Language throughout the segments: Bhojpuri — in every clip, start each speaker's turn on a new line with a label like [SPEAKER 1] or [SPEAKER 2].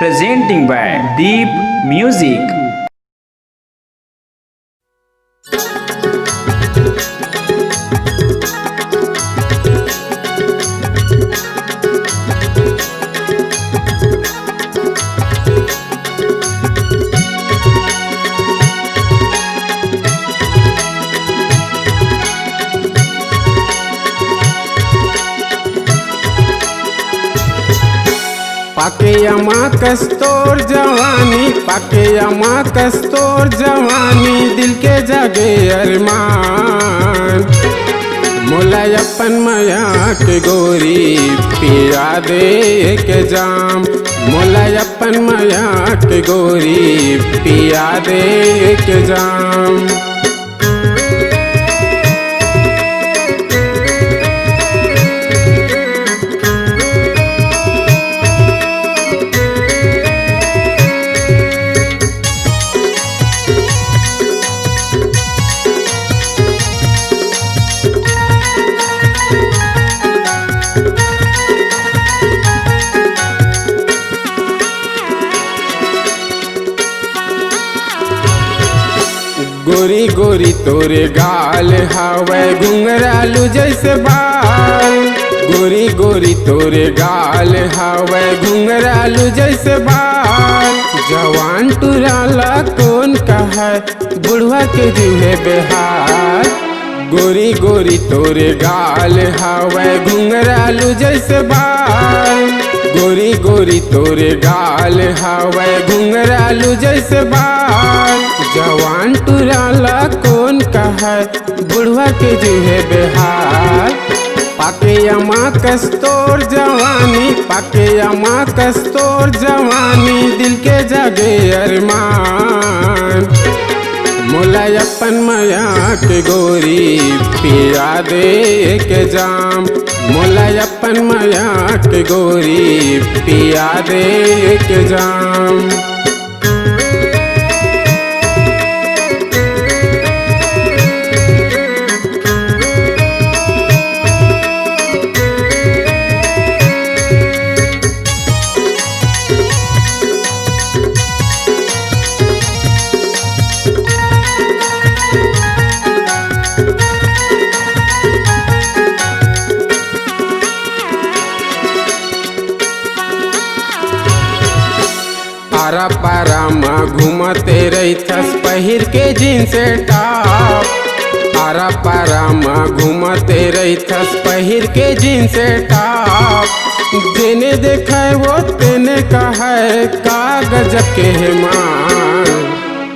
[SPEAKER 1] presenting by Deep Music.
[SPEAKER 2] पाके यमा कस्तोर जवानी, पाके यमा कस्तोर जवानी, दिल के जागे अरमान। मोला अपन माया के गोरी पिया दे के जाम, मोला अपन माया के गोरी पिया दे के जाम। गोरी गोरी तोरे गाल हवे घुंघरालू जैसे बाल, गोरी गोरी तोरे गाल हवे घुंघरालू जैसे बाल। जवान टुराला कौन कहे बुढ़वा के जीवे बेहाल, गोरी गोरी तोरे गाल हवे घुंघरालू जैसे बाल, गोरी गोरी तोरे गाल हवे घुंघरालू जैसे बाल। जवान टुराला कौन कहे बुढ़वा के जीवे बेहाल। पाके यमा कस्तोर जवानी, पाके यमा कस्तोर जवानी, दिल के जागे अरमान। मोला अपन माया के गोरी पिया दे के जाम, मोला अपन माया के गोरी पिया दे के जाम। आरा पारा में घूमते रहीथस पहिर के जींस टॉप, आरा पारा में घूमते रहीथस पहिर के जींस टॉप। जेने देखे वो तेने कहे का गजब के है मान।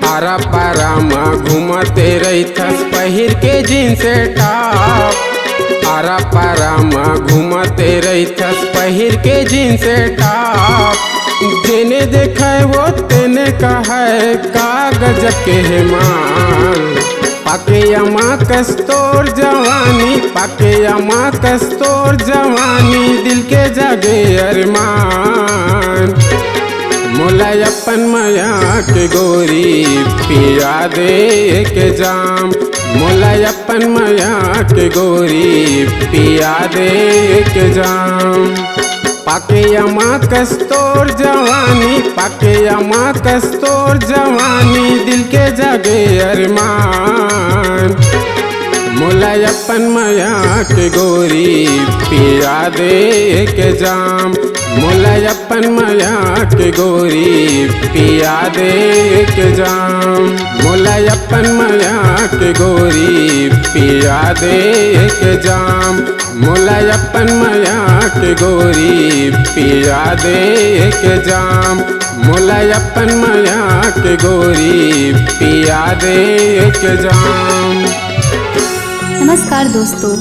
[SPEAKER 2] आरा पारा में घूमते रहीथस पहिर के जींस टॉप, आरा पारा में घूमते रहीथस पहिर के जींस टॉप। जेने देखे वो तेने कहे का गजब के है मान। पाके यमा कस्तोर जवानी, पाके यमा कस्तोर जवानी, दिल के जागे अरमान। मोला अपन माया के गोरी पिया दे के जाम, मोला अपन माया के गोरी पिया दे के जाम। पाके यमा कस्तोर जवानी, पाके यमा कस्तोर जवानी, दिल के जागे अरमान। मोला अपन माया के गोरी पिया दे के जाम, मोला अपन माया के गोरी पिया दे के जाम, मोला अपन माया के गोरी पिया दे के जाम, मोला अपन माया के गोरी पिया दे के जाम, मोला अपन माया के गोरी पिया दे के जाम।
[SPEAKER 3] नमस्कार दोस्तों,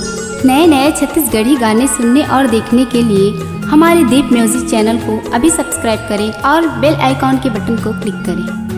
[SPEAKER 3] नए नए छत्तीसगढ़ी गाने सुनने और देखने के लिए हमारे दीप म्यूजिक चैनल को अभी सब्सक्राइब करें और बेल आइकॉन के बटन को क्लिक करें।